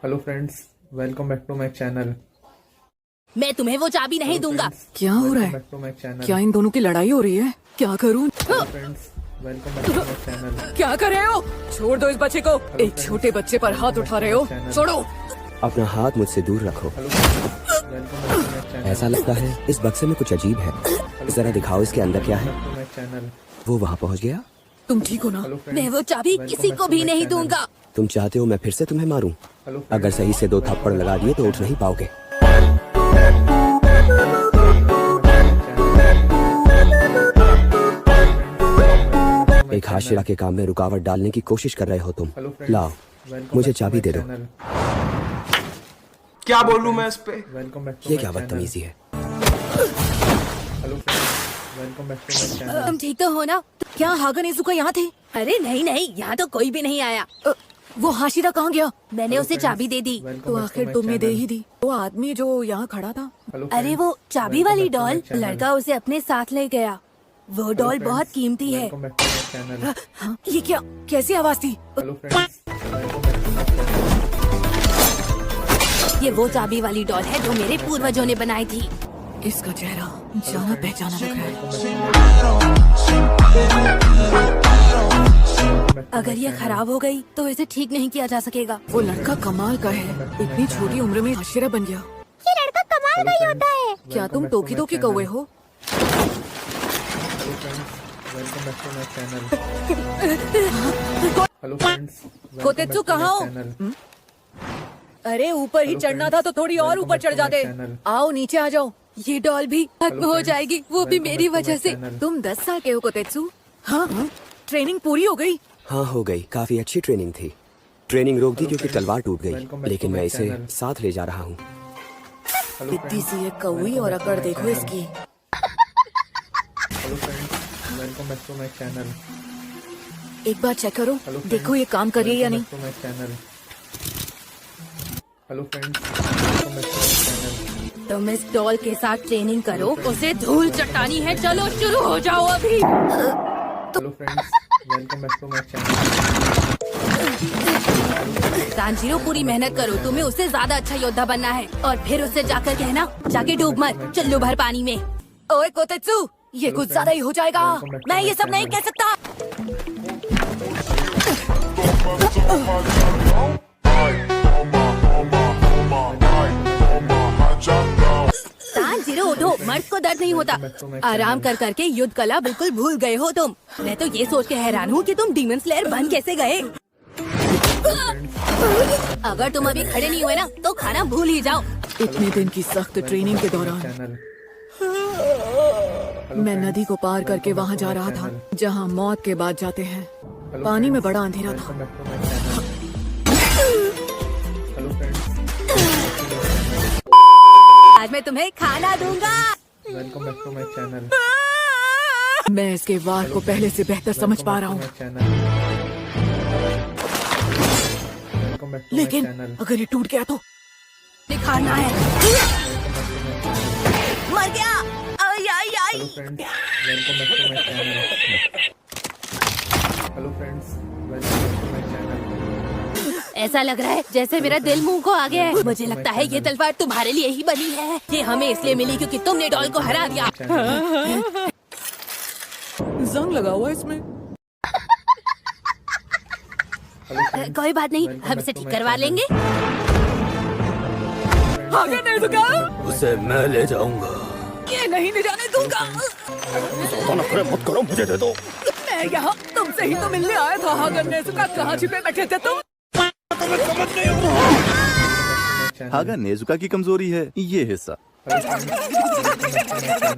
Hello friends, welcome back to my channel. मैं तुम्हें वो चाबी नहीं दूंगा। क्या हो रहा बैक टू माय है? चैनल। क्या इन दोनों की लड़ाई हो रही है? क्या करूं? Friends, welcome back to my channel. क्या कर रहे हो? छोड़ दो इस बच्चे को। एक छोटे बच्चे पर हाथ उठा रहे हो, छोड़ो। अपना हाथ मुझसे दूर रखो। Welcome back to my channel. ऐसा लगता है इस बक्से में कुछ अजीब है। जरा दिखाओ इसके अंदर क्या है। My channel. वो वहाँ पहुँच गया। तुम ठीक हो ना? मैं वो चाबी किसी को भी नहीं दूंगा। तुम चाहते हो मैं फिर से तुम्हें मारूं? हेलो अगर सही से 2 थप्पड़ लगा दिए तो उठ नहीं पाओगे। एक हाशिरा के काम में रुकावट डालने की कोशिश कर रहे हो तुम। लाओ, मुझे चाबी दे दो। क्या बोलूं मैं इस पे? वेलकम बैक टू ये माय क्या चैनल। बदतमीजी है? Hello friends, welcome back to my channel. तुम ठीक तो हो ना? क्या हागन इजुका यहाँ थे? अरे नहीं नहीं, यहाँ तो कोई भी नहीं आया। वो हाशिरा कहाँ गया? मैंने उसे चाबी दे दी। तो आखिर तुमने दे ही दी। वो आदमी जो यहाँ खड़ा था, अरे वो चाबी वाली डॉल, लड़का उसे अपने साथ ले गया। वो डॉल बहुत कीमती है। Welcome back to my channel. हाँ, ये क्या? कैसी आवाज थी? Hello friends, welcome back to my channel. ये वो चाबी वाली डॉल है जो मेरे पूर्वजों ने बनाई थी। इसका चेहरा जाना पहचाना लग रहा है। अगर ये खराब हो गई तो इसे ठीक नहीं किया जा सकेगा। वो लड़का कमाल का है। इतनी छोटी उम्र में हाशिरा बन गया। ये लड़का कमाल का ही होता है। क्या तुम टोकी टोकी कौवे हो? Hello friends, welcome back to my channel. Hello friends, Kotetsu कहाँ हो? अरे ऊपर ही चढ़ना था तो थोड़ी और ऊपर चढ़ जाते। आओ नीचे आ जाओ। ये डॉल भी खत्म हो जाएगी, वो भी मेरी वजह से। तुम 10 साल के हो कोतेत्सु? हाँ, ट्रेनिंग पूरी हो गई? हाँ, हो गई। काफी अच्छी ट्रेनिंग थी। ट्रेनिंग रोक दी क्योंकि तलवार टूट गई, लेकिन मैं इसे साथ ले जा रहा हूँ। इतनी सी एक कौवी और अकड़ देखो इसकी। Hello friends, welcome back to my channel. एक बार चेक करो, देखो ये काम कर रही है या नहीं। To my channel. Hello friends, welcome back to my channel. तुम इस डॉल के साथ ट्रेनिंग करो, उसे धूल चटानी है। चलो शुरू हो जाओ अभी। Hello friends, welcome back to my channel. Tanjiro, पूरी मेहनत करो। तुम्हें उससे ज्यादा अच्छा योद्धा बनना है और फिर उससे जाकर कहना, जाके डूब मत, चल्लो भर पानी में। ओए कोतेत्सु, ये कुछ ज्यादा ही हो जाएगा। मैं ये सब नहीं कह सकता। तांजीरो उठो, मर्द को दर्द नहीं होता। आराम कर करके युद्ध कला बिल्कुल भूल गए हो तुम। मैं तो ये सोच के हैरान हूँ कि तुम डीमन स्लेयर बन कैसे गए। अगर तुम अभी खड़े नहीं हुए ना तो खाना भूल ही जाओ। इतने दिन की सख्त ट्रेनिंग के दौरान चैनल। मैं नदी को पार करके वहाँ जा रहा था जहाँ मौत के बाद जाते हैं। पानी में बड़ा अंधेरा था। Welcome back to my channel. Hello friends, आज मैं तुम्हें खाना दूंगा। Welcome back to my channel. मैं इसके वार को पहले से बेहतर समझ पा रहा हूँ, लेकिन अगर ये टूट गया तो? दिखाना है। मर गया। आई आई आई। Hello friends, welcome back to my channel. Hello friends, welcome back to my channel. ऐसा लग रहा है जैसे मेरा दिल मुंह को आ गया है। मुझे लगता है ये तलवार तुम्हारे लिए ही बनी है। ये हमें इसलिए मिली क्योंकि तुमने डॉल को हरा दिया। जंग लगा हुआ इसमें। कोई बात नहीं, हम इसे ठीक करवा लेंगे। आगे नहीं झुका। उसे मैं ले जाऊंगा। ये नहीं ले जाने दूंगा। मत करो, मुझे दे दो। मैं यहाँ तुमसे ही तो मिलने आया था। हागन ने इसका कहाँ छिपे बैठे थे तुम? हागा नेजुका की कमजोरी है ये हिस्सा।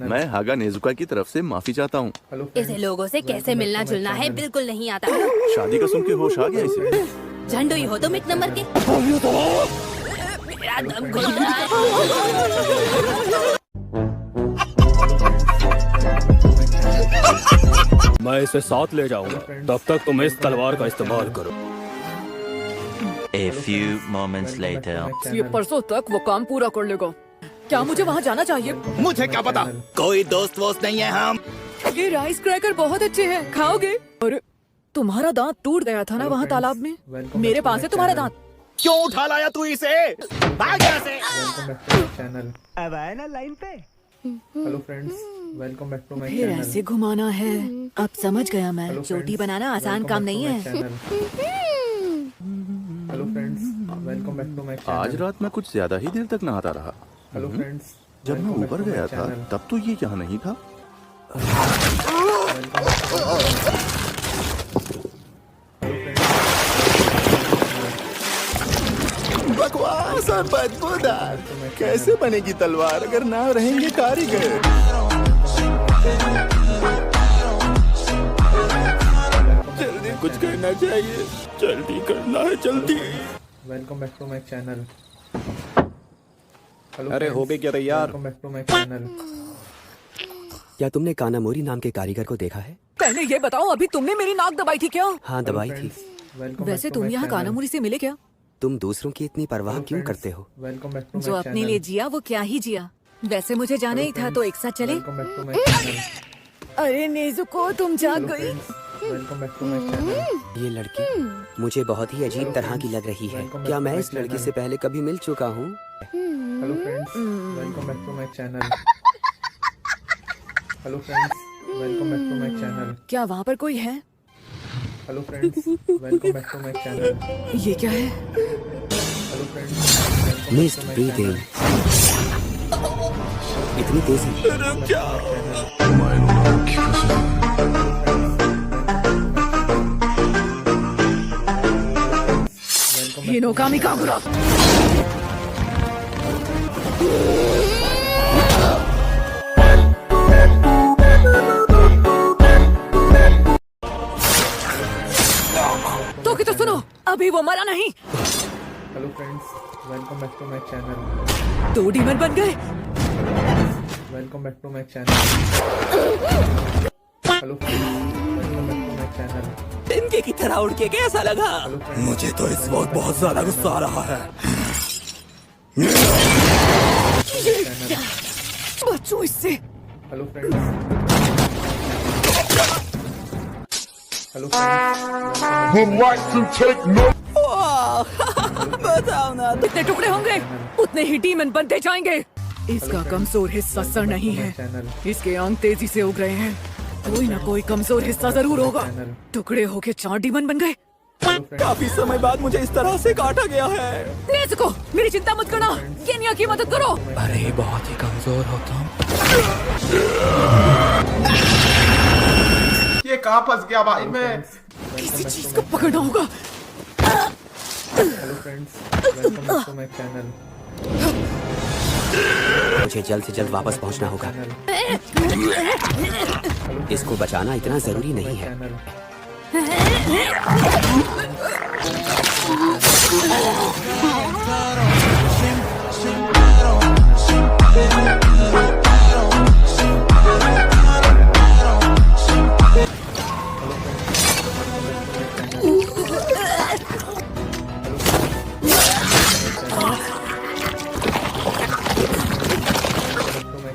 मैं हागा नेजुका की तरफ से माफी चाहता हूँ। इसे लोगों से कैसे मिलना जुलना है बिल्कुल नहीं आता। शादी का सुन के होश आ गया इसे। झंडू ही हो तुम एक नंबर के। मेरा दम घुल रहा है। मैं इसे साथ ले जाऊंगा, तब तक तुम इस तलवार का इस्तेमाल करो। A few moments later. ये परसों तक वो काम पूरा कर लेगा। क्या मुझे वहाँ जाना चाहिए? मुझे क्या पता, कोई दोस्त वोस्त नहीं है हम। ये राइस क्रैकर बहुत अच्छे हैं, खाओगे? और तुम्हारा दांत टूट गया था ना वहाँ तालाब में? मेरे पास है तुम्हारा दांत। क्यों उठा लाया तू इसे? भाग यहाँ से। Welcome back to my channel. अब आए ना लाइन पे। Hello friends, welcome back to my फिर चैनल। ऐसे घुमाना है। अब समझ गया मैं, चोटी बनाना आसान काम नहीं है। Hello friends, welcome back to my channel. आज रात मैं कुछ ज्यादा ही देर तक नहाता रहा। हेलो फ्रेंड्स, जब मैं ऊपर गया था तब तो ये यहाँ नहीं था। बकवास और बदबूदार। कैसे बनेगी तलवार अगर ना रहेंगे कारीगर? जल्दी कुछ करना चाहिए, जल्दी करना है, जल्दी। Welcome back to my channel. अरे हो गए क्या तैयार? Welcome back to my channel. क्या तुमने कानामोरी नाम के कारीगर को देखा है? पहले ये बताओ, अभी तुमने मेरी नाक दबाई थी क्या? हाँ, दबाई थी। वैसे तुम यहाँ कानामुरी से मिले क्या? तुम दूसरों की इतनी परवाह क्यों करते हो? वेलकम बैक टू जो अपने लिए जिया वो क्या ही जिया। वैसे मुझे जाना ही था, तो एक साथ चले। Welcome back to my channel. अरे नेजुको, तुम जाग गई। Welcome back to my channel. ये लड़की मुझे बहुत ही अजीब तरह की लग रही है। क्या मैं इस लड़की से पहले कभी मिल चुका हूँ? Hello friends, welcome back to my channel. Hello friends, welcome back to my channel. क्या वहाँ पर कोई है? Hello friends, welcome back to my channel. ये क्या है? Hello friends, mist breathing. इतनी तेजी। Hinokami Kagura. तो सुनो, अभी वो मरा नहीं। Hello friends, welcome back to my channel. 2 demon बन गए। Welcome back to my channel. Hello friends, welcome back to my channel. तिनके की तरह उड़ के कैसा लगा? हेलो फ्रेंड्स, मुझे तो इस वक्त बहुत ज्यादा गुस्सा आ रहा है। बच्चों इससे। हेलो फ्रेंड्स, हेलो फ्रेंड्स, बताओ ना। जितने टुकड़े होंगे उतने ही डीमन बनते जाएंगे। इसका कमजोर हिस्सा सर नहीं है, इसके अंग तेजी से उग रहे हैं। कोई ना कोई कमजोर हिस्सा जरूर होगा। टुकड़े होके 4 डीमन बन गए। काफी समय बाद मुझे इस तरह से काटा गया है। नेज़ुको, मेरी चिंता मत करना, केनिया की मदद करो। अरे बहुत ही कमजोर हो तुम। ये कहाँ फंस गया भाई मैं? किसी चीज को पकड़ना होगा। Hello friends, welcome back to my channel. मुझे जल्द से जल्द वापस पहुंचना होगा। इसको बचाना इतना जरूरी नहीं है।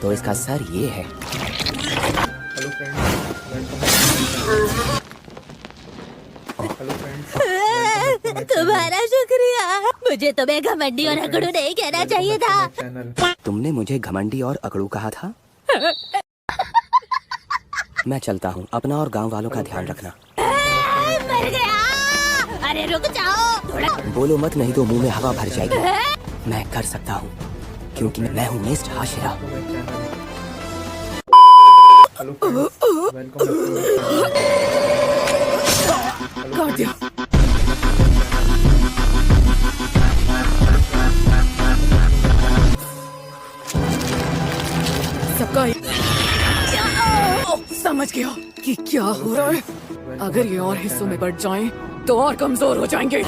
तो इसका सर ये है। Hello friends, welcome back hello friends, तुम्हारा शुक्रिया। मुझे तुम्हें घमंडी और अकड़ू नहीं कहना चाहिए था। चैनल। तुमने मुझे घमंडी और अकड़ू कहा था? मैं चलता हूँ, अपना और गांव वालों का ध्यान रखना। मर गया। अरे रुक जाओ थोड़ा। बोलो मत, नहीं तो मुंह में हवा भर जाएगी। मैं कर सकता हूँ क्योंकि मैं हूँ mist Hashira. Hello friends, welcome back to my channel. काट दिया। सबका समझ गया कि क्या हो रहा है। अगर ये और हिस्सों में बढ़ जाएं, तो और कमजोर हो जाएंगे।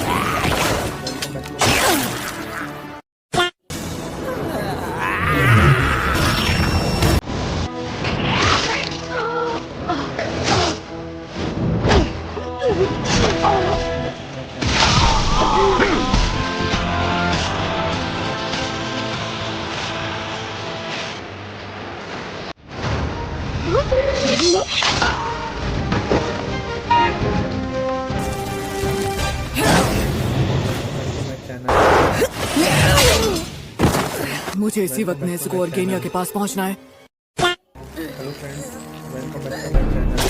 मुझे इसी वक्त नेज़ुको और गेनिया के पास पहुंचना है। Hello friends, welcome back to my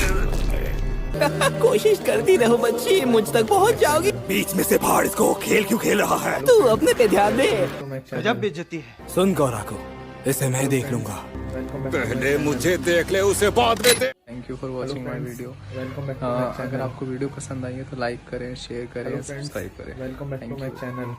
channel. कोशिश करती रहो बच्ची, मुझ तक पहुंच जाओगी। बीच में से फाड़ इसको, खेल क्यों खेल रहा है? तू अपने पे ध्यान दे। गजब बेइज्जती है। सुन गौरा को, इसे मैं देख लूंगा। पहले मुझे देख ले, उसे बाद में देख। Thank you for watching my video. Welcome back to my channel. अगर आपको वीडियो पसंद आई है तो लाइक करें, शेयर करें, सब्सक्राइब करें। Welcome back to my channel.